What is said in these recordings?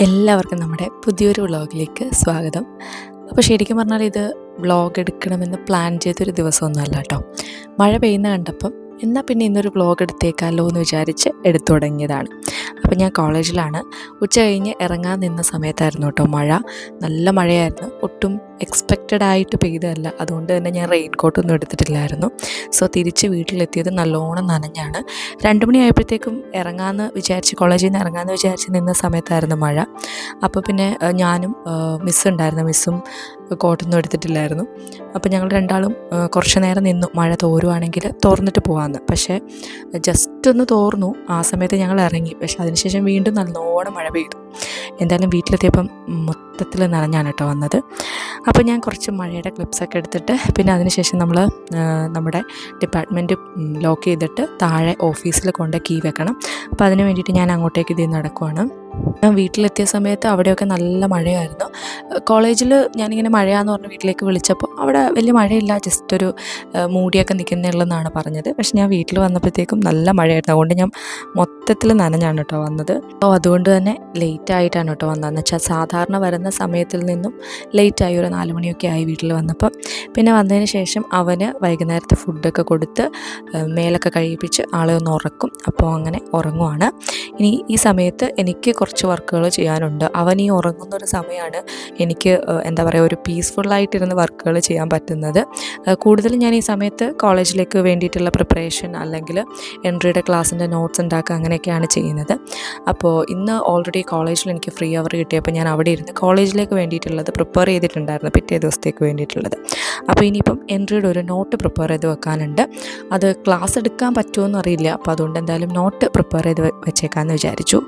എല്ലാവർക്കും നമ്മുടെ പുതിയൊരു വ്ളോഗിലേക്ക് സ്വാഗതം. അപ്പോൾ ശരിക്കും പറഞ്ഞാൽ ഇത് വ്ളോഗ് എടുക്കണമെന്ന് പ്ലാൻ ചെയ്തൊരു ദിവസമൊന്നുമല്ല കേട്ടോ. മഴ പെയ്യുന്ന കണ്ടപ്പം എന്നാൽ പിന്നെ ഇന്നൊരു വ്ളോഗ് എടുത്തേക്കാമല്ലോ എന്ന് വിചാരിച്ച് എടുത്തു തുടങ്ങിയതാണ്. അപ്പോൾ ഞാൻ കോളേജിലാണ്. ഉച്ച കഴിഞ്ഞ് ഇറങ്ങാൻ നിന്ന സമയത്തായിരുന്നു കേട്ടോ മഴ. നല്ല മഴയായിരുന്നു, ഒട്ടും എക്സ്പെക്റ്റഡ് ആയിട്ട് പെയ്തതല്ല. അതുകൊണ്ട് തന്നെ ഞാൻ റെയിൻ കോട്ടൊന്നും എടുത്തിട്ടില്ലായിരുന്നു. സോ തിരിച്ച് വീട്ടിലെത്തിയത് നല്ലോണം നനഞ്ഞാണ്. 2 മണിയായപ്പോഴത്തേക്കും ഇറങ്ങാമെന്ന് വിചാരിച്ച്, കോളേജിൽ നിന്ന് ഇറങ്ങാമെന്ന് വിചാരിച്ച് നിന്ന സമയത്തായിരുന്നു മഴ. അപ്പോൾ പിന്നെ ഞാനും മിസ്സുണ്ടായിരുന്നു, മിസ്സും കോട്ടൊന്നും എടുത്തിട്ടില്ലായിരുന്നു. അപ്പോൾ ഞങ്ങൾ രണ്ടാളും കുറച്ച് നേരം നിന്നു, മഴ തോരുവാണെങ്കിൽ തോർന്നിട്ട് പോകാമെന്ന്. പക്ഷേ ജസ്റ്റ് ഒന്ന് തോർന്നു, ആ സമയത്ത് ഞങ്ങൾ ഇറങ്ങി. പക്ഷേ അതിനുശേഷം വീണ്ടും നല്ലോണം മഴ പെയ്തു. എന്തായാലും വീട്ടിലെത്തിയപ്പം മൊത്തത്തിൽ നനഞ്ഞാണ് കേട്ടോ വന്നത്. അപ്പോൾ ഞാൻ കുറച്ച് മഴയുടെ ക്ലിപ്സൊക്കെ എടുത്തിട്ട് പിന്നെ അതിനുശേഷം നമ്മൾ നമ്മുടെ ഡിപ്പാർട്ട്മെൻറ്റ് ലോക്ക് ചെയ്തിട്ട് താഴെ ഓഫീസിൽ കൊണ്ട് കീ വെക്കണം. അപ്പോൾ അതിന് വേണ്ടിയിട്ട് ഞാൻ അങ്ങോട്ടേക്ക് ഇത് നടക്കുവാണ്. ഞാൻ വീട്ടിലെത്തിയ സമയത്ത് അവിടെയൊക്കെ നല്ല മഴയായിരുന്നു. കോളേജിൽ ഞാനിങ്ങനെ മഴയാന്ന് പറഞ്ഞ് വീട്ടിലേക്ക് വിളിച്ചപ്പോൾ അവിടെ വലിയ മഴയില്ല, ജസ്റ്റ് ഒരു മൂടിയൊക്കെ നിൽക്കുന്നുള്ളതെന്നാണ് പറഞ്ഞത്. പക്ഷെ ഞാൻ വീട്ടിൽ വന്നപ്പോഴത്തേക്കും നല്ല മഴയായിരുന്നു. അതുകൊണ്ട് ഞാൻ മൊത്തത്തിൽ നനഞ്ഞാണ് കേട്ടോ വന്നത്. അപ്പോൾ അതുകൊണ്ട് തന്നെ ലേറ്റായിട്ടാണ് കേട്ടോ വന്നതെന്ന് വെച്ചാൽ സാധാരണ വരുന്ന സമയത്തിൽ നിന്നും ലേറ്റായി, ഒരു 4 മണിയൊക്കെ ആയി വീട്ടിൽ വന്നപ്പം. പിന്നെ വന്നതിന് ശേഷം അവന് വൈകുന്നേരത്തെ ഫുഡൊക്കെ കൊടുത്ത് മേലൊക്കെ കഴിയിപ്പിച്ച് ആളെ ഒന്ന് ഉറക്കും. അപ്പോൾ അങ്ങനെ ഉറങ്ങുവാണ്. ഇനി ഈ സമയത്ത് എനിക്ക് കുറച്ച് വർക്കുകൾ ചെയ്യാനുണ്ട്. അവൻ ഈ ഉറങ്ങുന്നൊരു സമയമാണ് എനിക്ക് എന്താ പറയുക, ഒരു പീസ്ഫുള്ളായിട്ടിരുന്ന് വർക്കുകൾ ചെയ്യാൻ പറ്റുന്നത്. കൂടുതലും ഞാൻ ഈ സമയത്ത് കോളേജിലേക്ക് വേണ്ടിയിട്ടുള്ള പ്രിപ്പറേഷൻ അല്ലെങ്കിൽ എൻട്രിയുടെ ക്ലാസ്സിൻ്റെ നോട്ട്സ് ഉണ്ടാക്കുക അങ്ങനെയൊക്കെയാണ് ചെയ്യുന്നത്. അപ്പോൾ ഇന്ന് ഓൾറെഡി കോളേജിൽ എനിക്ക് ഫ്രീ അവർ കിട്ടിയപ്പോൾ ഞാൻ അവിടെ ഇരുന്ന് കോളേജിലേക്ക് വേണ്ടിയിട്ടുള്ളത് പ്രിപ്പയർ ചെയ്തിട്ടുണ്ടായിരുന്നു, പിറ്റേ ദിവസത്തേക്ക് വേണ്ടിയിട്ടുള്ളത്. അപ്പോൾ ഇനിയിപ്പം എൻട്രിയുടെ ഒരു നോട്ട് പ്രിപ്പയർ ചെയ്ത് വെക്കാനുണ്ട്. അത് ക്ലാസ് എടുക്കാൻ പറ്റുമോ അറിയില്ല. അപ്പോൾ അതുകൊണ്ട് എന്തായാലും നോട്ട് പ്രിപ്പയർ ചെയ്ത് വെച്ചേക്കാമെന്ന് വിചാരിച്ചു.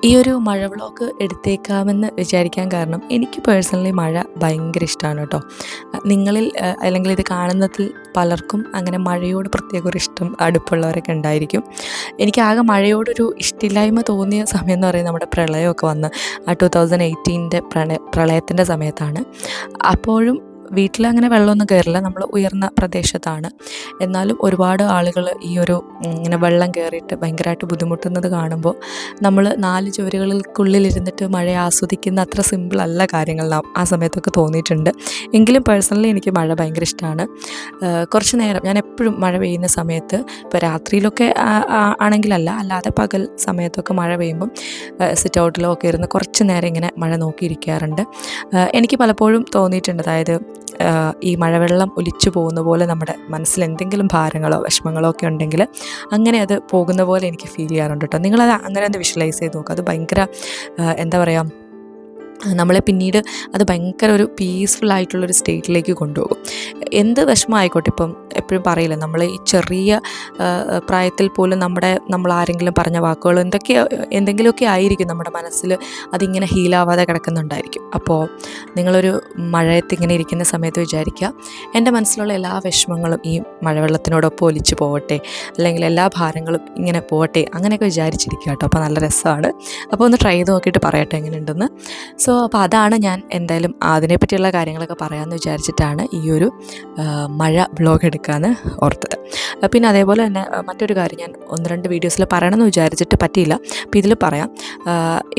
ഈ ഒരു മഴ വ്ളോഗ് എടുത്തേക്കാമെന്ന് വിചാരിക്കാൻ കാരണം എനിക്ക് പേഴ്സണലി മഴ ഭയങ്കര ഇഷ്ടമാണ് കേട്ടോ. നിങ്ങളിൽ അല്ലെങ്കിൽ ഇത് കാണുന്നതിൽ പലർക്കും അങ്ങനെ മഴയോട് പ്രത്യേക ഒരു ഇഷ്ടം, അടുപ്പുള്ളവരൊക്കെ ഉണ്ടായിരിക്കും. എനിക്കാകെ മഴയോടൊരു ഇഷ്ടമില്ലായ്മ തോന്നിയ സമയം എന്ന് പറയുന്നത് നമ്മുടെ പ്രളയമൊക്കെ വന്ന് ആ 2018 പ്രളയത്തിൻ്റെ സമയത്താണ്. അപ്പോഴും വീട്ടിലങ്ങനെ വെള്ളമൊന്നും കയറില്ല, നമ്മൾ ഉയർന്ന പ്രദേശത്താണ്. എന്നാലും ഒരുപാട് ആളുകൾ ഈ ഒരു ഇങ്ങനെ വെള്ളം കയറിയിട്ട് ഭയങ്കരമായിട്ട് ബുദ്ധിമുട്ടുന്നത് കാണുമ്പോൾ നമ്മൾ 4 ചുവരുകൾക്കുള്ളിലിരുന്നിട്ട് മഴ ആസ്വദിക്കുന്ന അത്ര സിമ്പിളല്ല കാര്യങ്ങൾ ആ സമയത്തൊക്കെ തോന്നിയിട്ടുണ്ട്. എങ്കിലും പേഴ്സണലി എനിക്ക് മഴ ഭയങ്കര ഇഷ്ടമാണ്. കുറച്ച് നേരം ഞാൻ എപ്പോഴും മഴ പെയ്യുന്ന സമയത്ത്, ഇപ്പോൾ രാത്രിയിലൊക്കെ ആണെങ്കിലല്ല, അല്ലാതെ പകൽ സമയത്തൊക്കെ മഴ പെയ്യുമ്പം സിറ്റ് ഔട്ടിലോ ഒക്കെ ഇരുന്ന് കുറച്ച് നേരം ഇങ്ങനെ മഴ നോക്കിയിരിക്കാറുണ്ട്. എനിക്ക് പലപ്പോഴും തോന്നിയിട്ടുണ്ട്, അതായത് ഈ മഴവെള്ളം ഒലിച്ചു പോകുന്ന പോലെ നമ്മുടെ മനസ്സിൽ എന്തെങ്കിലും ഭാരങ്ങളോ വിഷമങ്ങളോ ഒക്കെ ഉണ്ടെങ്കിൽ അങ്ങനെ അത് പോകുന്ന പോലെ എനിക്ക് ഫീൽ ചെയ്യാറുണ്ട് കേട്ടോ. നിങ്ങളത് അങ്ങനെ ഒന്ന് വിഷ്വലൈസ് ചെയ്ത് നോക്കുക. അത് ഭയങ്കര എന്താ പറയുക, നമ്മളെ പിന്നീട് അത് ഭയങ്കര ഒരു പീസ്ഫുള്ളായിട്ടുള്ളൊരു സ്റ്റേറ്റിലേക്ക് കൊണ്ടുപോകും. എന്ത് വിഷമമായിക്കോട്ടെ, ഇപ്പം എപ്പോഴും പറയില്ല, നമ്മൾ ഈ ചെറിയ പ്രായത്തിൽ പോലും നമ്മൾ ആരെങ്കിലും പറഞ്ഞ വാക്കുകൾ എന്തെങ്കിലുമൊക്കെ ആയിരിക്കും നമ്മുടെ മനസ്സിൽ അതിങ്ങനെ ഹീലാവാതെ കിടക്കുന്നുണ്ടായിരിക്കും. അപ്പോൾ നിങ്ങളൊരു മഴയത്ത് ഇങ്ങനെ ഇരിക്കുന്ന സമയത്ത് വിചാരിക്കുക, എൻ്റെ മനസ്സിലുള്ള എല്ലാ വിഷമങ്ങളും ഈ മഴവെള്ളത്തിനോടൊപ്പം ഒലിച്ചു പോവട്ടെ, അല്ലെങ്കിൽ എല്ലാ ഭാരങ്ങളും ഇങ്ങനെ പോവട്ടെ, അങ്ങനെയൊക്കെ വിചാരിച്ചിരിക്കുക കേട്ടോ. അപ്പോൾ നല്ല രസമാണ്. അപ്പോൾ ഒന്ന് ട്രൈ ചെയ്ത് നോക്കിയിട്ട് പറയട്ടെ എങ്ങനെയുണ്ടെന്ന്. അപ്പോൾ അതാണ് ഞാൻ എന്തായാലും അതിനെപ്പറ്റിയുള്ള കാര്യങ്ങളൊക്കെ പറയാമെന്ന് വിചാരിച്ചിട്ടാണ് ഈ ഒരു മഴ വ്ളോഗ് എടുക്കാമെന്ന് ഓർത്തത്. പിന്നെ അതേപോലെ തന്നെ മറ്റൊരു കാര്യം ഞാൻ 1-2 വീഡിയോസിൽ പറയണമെന്ന് വിചാരിച്ചിട്ട് പറ്റിയില്ല. അപ്പോൾ ഇതിൽ പറയാം.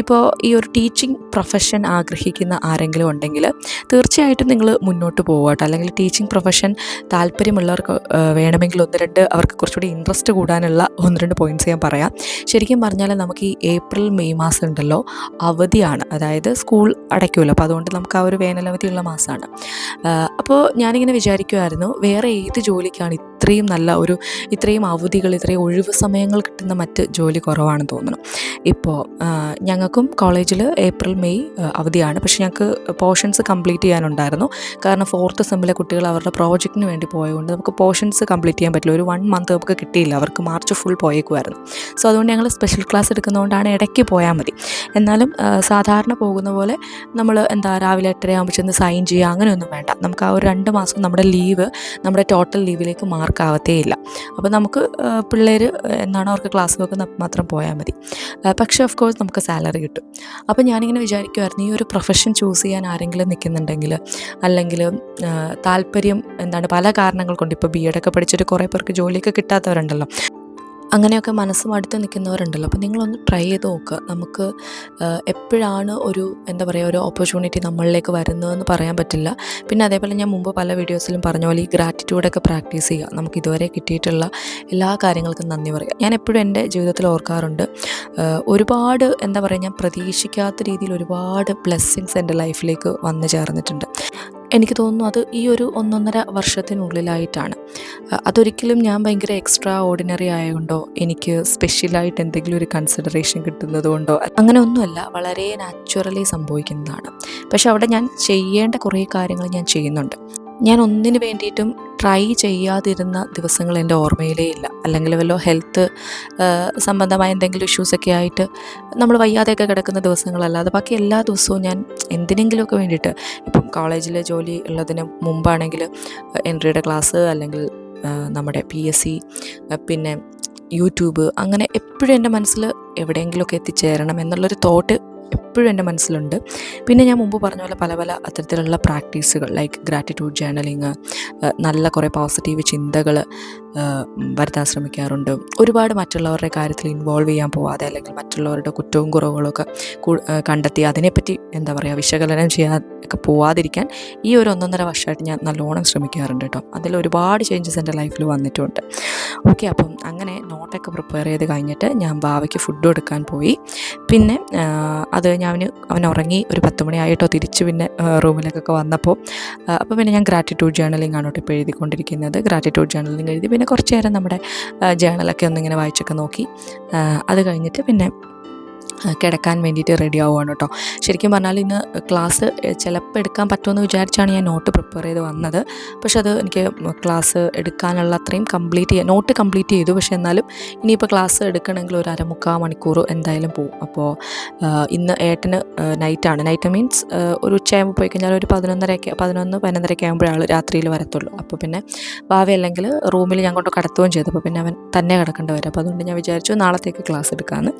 ഇപ്പോൾ ഈ ഒരു ടീച്ചിങ് പ്രൊഫഷൻ ആഗ്രഹിക്കുന്ന ആരെങ്കിലും ഉണ്ടെങ്കിൽ തീർച്ചയായിട്ടും നിങ്ങൾ മുന്നോട്ട് പോവുക കേട്ടോ. അല്ലെങ്കിൽ ടീച്ചിങ് പ്രൊഫഷൻ താല്പര്യമുള്ളവർക്ക് വേണമെങ്കിൽ 1-2 അവർക്ക് കുറച്ചുകൂടി ഇൻട്രസ്റ്റ് കൂടാനുള്ള 1-2 പോയിൻറ്റ്സ് ഞാൻ പറയാം. ശരിക്കും പറഞ്ഞാൽ നമുക്ക് ഈ ഏപ്രിൽ മെയ് മാസം ഉണ്ടല്ലോ അവധിയാണ്, അതായത് സ്കൂൾ അടയ്ക്കുമല്ലോ. അപ്പോൾ അതുകൊണ്ട് നമുക്ക് ആ ഒരു വേനലവധിയുള്ള മാസമാണ്. അപ്പോൾ ഞാനിങ്ങനെ വിചാരിക്കുമായിരുന്നു, വേറെ ഏത് ജോലിക്കാണ് ഇത്രയും ഇത്രയും അവധികൾ, ഇത്രയും ഒഴിവ് സമയങ്ങൾ കിട്ടുന്ന മറ്റ് ജോലി കുറവാണെന്ന് തോന്നുന്നു. ഇപ്പോൾ ഞങ്ങൾക്കും കോളേജിൽ ഏപ്രിൽ മെയ് അവധിയാണ്. പക്ഷേ ഞങ്ങൾക്ക് പോർഷൻസ് കംപ്ലീറ്റ് ചെയ്യാനുണ്ടായിരുന്നു. കാരണം 4th സെമ്മിലെ കുട്ടികൾ അവരുടെ പ്രോജക്റ്റിന് വേണ്ടി പോയതുകൊണ്ട് നമുക്ക് പോർഷൻസ് കംപ്ലീറ്റ് ചെയ്യാൻ പറ്റില്ല. ഒരു 1 മന്ത് നമുക്ക് കിട്ടിയില്ല, അവർക്ക് മാർച്ച് ഫുൾ പോയേക്കുമായിരുന്നു. സോ അതുകൊണ്ട് ഞങ്ങൾ സ്പെഷ്യൽ ക്ലാസ് എടുക്കുന്നതുകൊണ്ടാണ് ഇടയ്ക്ക് പോയാൽ മതി. എന്നാലും സാധാരണ പോകുന്ന പോലെ നമ്മൾ രാവിലെ 8:30 ആകുമ്പോൾ ചെന്ന് സൈൻ ചെയ്യുക അങ്ങനെയൊന്നും വേണ്ട. നമുക്ക് ആ ഒരു 2 മാസം നമ്മുടെ ലീവ് നമ്മുടെ ടോട്ടൽ ലീവിലേക്ക് മാർക്കാവത്തേ ഇല്ല. അപ്പോൾ നമുക്ക് പിള്ളേർ എന്നാണോ അവർക്ക് ക്ലാസ് വെക്കുന്ന മാത്രം പോയാൽ മതി. പക്ഷേ ഓഫ് കോഴ്സ് നമുക്ക് സാലറി കിട്ടും. അപ്പോൾ ഞാനിങ്ങനെ വിചാരിക്കുമായിരുന്നു, ഈ ഒരു പ്രൊഫഷൻ ചൂസ് ചെയ്യാൻ ആരെങ്കിലും നിൽക്കുന്നുണ്ടെങ്കിൽ, അല്ലെങ്കിൽ താല്പര്യം പല കാരണങ്ങൾ കൊണ്ട്, ഇപ്പോൾ BEd ഒക്കെ പഠിച്ചിട്ട് കുറേ പേർക്ക് ജോലിയൊക്കെ കിട്ടാത്തവരുണ്ടല്ലോ. അങ്ങനെയൊക്കെ മനസ്സ് മടുത്ത് നിൽക്കുന്നവരുണ്ടല്ലോ. അപ്പോൾ നിങ്ങളൊന്ന് ട്രൈ ചെയ്ത് നോക്കുക. നമുക്ക് എപ്പോഴാണ് ഒരു എന്താ പറയുക ഒരു ഓപ്പർച്യൂണിറ്റി നമ്മളിലേക്ക് വരുന്നതെന്ന് പറയാൻ പറ്റില്ല. പിന്നെ അതേപോലെ ഞാൻ മുമ്പ് പല വീഡിയോസിലും പറഞ്ഞ പോലെ ഈ ഗ്രാറ്റിറ്റ്യൂഡൊക്കെ പ്രാക്ടീസ് ചെയ്യുക. നമുക്ക് ഇതുവരെ കിട്ടിയിട്ടുള്ള എല്ലാ കാര്യങ്ങൾക്കും നന്ദി പറയുക. ഞാൻ എപ്പോഴും എൻ്റെ ജീവിതത്തിൽ ഓർക്കാറുണ്ട്, ഒരുപാട് എന്താ പറയുക ഞാൻ പ്രതീക്ഷിക്കാത്ത രീതിയിൽ ഒരുപാട് ബ്ലെസ്സിങ്സ് എൻ്റെ ലൈഫിലേക്ക് വന്നു ചേർന്നിട്ടുണ്ട്. എനിക്ക് തോന്നുന്നു അത് ഈ ഒരു 1.5 വർഷത്തിനുള്ളിലായിട്ടാണ്. അതൊരിക്കലും ഞാൻ ഭയങ്കര എക്സ്ട്രാ ഓർഡിനറി ആയതുകൊണ്ടോ എനിക്ക് സ്പെഷ്യലായിട്ട് എന്തെങ്കിലും ഒരു കൺസിഡറേഷൻ കിട്ടുന്നത് കൊണ്ടോ അങ്ങനെ ഒന്നുമല്ല, വളരെ നാച്ചുറലി സംഭവിക്കുന്നതാണ്. പക്ഷെ അവിടെ ഞാൻ ചെയ്യേണ്ട കുറേ കാര്യങ്ങൾ ഞാൻ ചെയ്യുന്നുണ്ട്. ഞാൻ ഒന്നിനു വേണ്ടിയിട്ടും ട്രൈ ചെയ്യാതിരുന്ന ദിവസങ്ങൾ എൻ്റെ ഓർമ്മയിലേ ഇല്ല. അല്ലെങ്കിൽ വല്ല ഹെൽത്ത് സംബന്ധമായ എന്തെങ്കിലും ഇഷ്യൂസൊക്കെ ആയിട്ട് നമ്മൾ വയ്യാതെയൊക്കെ കിടക്കുന്ന ദിവസങ്ങളല്ലാതെ ബാക്കി എല്ലാ ദിവസവും ഞാൻ എന്തിനെങ്കിലുമൊക്കെ വേണ്ടിയിട്ട്, ഇപ്പം കോളേജിലെ ജോലി ഉള്ളതിന് മുമ്പാണെങ്കിൽ എൻട്രിയുടെ ക്ലാസ്, അല്ലെങ്കിൽ നമ്മുടെ PSC, പിന്നെ യൂട്യൂബ്, അങ്ങനെ എപ്പോഴും എൻ്റെ മനസ്സിൽ എവിടെയെങ്കിലുമൊക്കെ എത്തിച്ചേരണം എന്നുള്ളൊരു തോട്ട് എപ്പോഴും എൻ്റെ മനസ്സിലുണ്ട്. പിന്നെ ഞാൻ മുമ്പ് പറഞ്ഞ പോലെ പല പല അത്തരത്തിലുള്ള പ്രാക്ടീസുകൾ ലൈക്ക് ഗ്രാറ്റിറ്റ്യൂഡ് ജേർണലിങ്, നല്ല കുറേ പോസിറ്റീവ് ചിന്തകൾ വരുത്താൻ ശ്രമിക്കാറുണ്ട്. ഒരുപാട് മറ്റുള്ളവരുടെ കാര്യത്തിൽ ഇൻവോൾവ് ചെയ്യാൻ പോവാതെ, അല്ലെങ്കിൽ മറ്റുള്ളവരുടെ കുറ്റവും കുറവുകളൊക്കെ കണ്ടെത്തി അതിനെപ്പറ്റി എന്താ പറയുക വിശകലനം ചെയ്യാൻ ഒക്കെ പോവാതിരിക്കാൻ ഈ ഒരു 1.5 വർഷമായിട്ട് ഞാൻ നല്ലോണം ശ്രമിക്കാറുണ്ട് കേട്ടോ. അതിൽ ഒരുപാട് ചേഞ്ചസ് എൻ്റെ ലൈഫിൽ വന്നിട്ടുണ്ട്. ഓക്കെ, അപ്പം അങ്ങനെ നോട്ടൊക്കെ പ്രിപ്പയർ ചെയ്ത് കഴിഞ്ഞിട്ട് ഞാൻ ബാവയ്ക്ക് ഫുഡ് കൊടുക്കാൻ പോയി. പിന്നെ അത് അവൻ ഉറങ്ങി ഒരു 10 മണിയായിട്ടോ തിരിച്ച് പിന്നെ റൂമിലേക്കൊക്കെ വന്നപ്പോൾ അപ്പോൾ പിന്നെ ഞാൻ ഗ്രാറ്റിറ്റ്യൂഡ് ജേർണലിംഗ് ആണ് ഇപ്പോൾ എഴുതിക്കൊണ്ടിരിക്കുന്നത്. ഗ്രാറ്റിറ്റ്യൂഡ് ജേർണലിംഗ് എഴുതി പിന്നെ കുറച്ച് നേരം നമ്മുടെ ജേർണലൊക്കെ ഒന്നിങ്ങനെ വായിച്ചൊക്കെ നോക്കി. അത് കഴിഞ്ഞിട്ട് പിന്നെ കിടക്കാൻ വേണ്ടിയിട്ട് റെഡി ആവുകയാണ് കേട്ടോ. ശരിക്കും പറഞ്ഞാൽ ഇന്ന് ക്ലാസ് ചിലപ്പോൾ എടുക്കാൻ പറ്റുമെന്ന് വിചാരിച്ചാണ് ഞാൻ നോട്ട് പ്രിപ്പയർ ചെയ്ത് വന്നത്. പക്ഷെ അത് എനിക്ക് ക്ലാസ് എടുക്കാനുള്ള അത്രയും നോട്ട് കംപ്ലീറ്റ് ചെയ്തു. പക്ഷെ എന്നാലും ഇനിയിപ്പോൾ ക്ലാസ് എടുക്കണമെങ്കിൽ ഒരു 1/4 മണിക്കൂർ എന്തായാലും പോകും. അപ്പോൾ ഇന്ന് ഏട്ടന് നൈറ്റ് മീൻസ് ഒരു ഉച്ചയാകുമ്പോൾ പോയി കഴിഞ്ഞാൽ ഒരു 11-11:15 ആകുമ്പോഴാണ് രാത്രിയിൽ വരത്തുള്ളൂ. അപ്പോൾ പിന്നെ ഭാവി റൂമിൽ ഞാൻ കൊണ്ട് കടത്തുകയും ചെയ്തു. അപ്പോൾ പിന്നെ അവൻ തന്നെ കിടക്കേണ്ടി വരും. അപ്പോൾ അതുകൊണ്ട് ഞാൻ വിചാരിച്ചു നാളത്തേക്ക് ക്ലാസ് എടുക്കാമെന്ന്.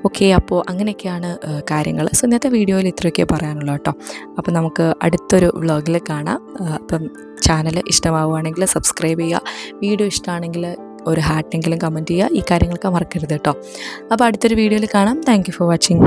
ഓക്കെ, അപ്പോൾ അങ്ങനെയൊക്കെയാണ് കാര്യങ്ങൾ. സോ ഇന്നത്തെ വീഡിയോയിൽ ഇത്രയൊക്കെ പറയാനുള്ളൂ കേട്ടോ. അപ്പോൾ നമുക്ക് അടുത്തൊരു വ്ളോഗിൽ കാണാം. അപ്പം ചാനൽ ഇഷ്ടമാവുകയാണെങ്കിൽ സബ്സ്ക്രൈബ് ചെയ്യുക. വീഡിയോ ഇഷ്ടമാണെങ്കിൽ ഒരു ഹാർട്ടെങ്കിലും കമൻറ്റ് ചെയ്യുക. ഈ കാര്യങ്ങളൊക്കെ മറക്കരുത് കേട്ടോ. അപ്പോൾ അടുത്തൊരു വീഡിയോയിൽ കാണാം. Thank you for watching.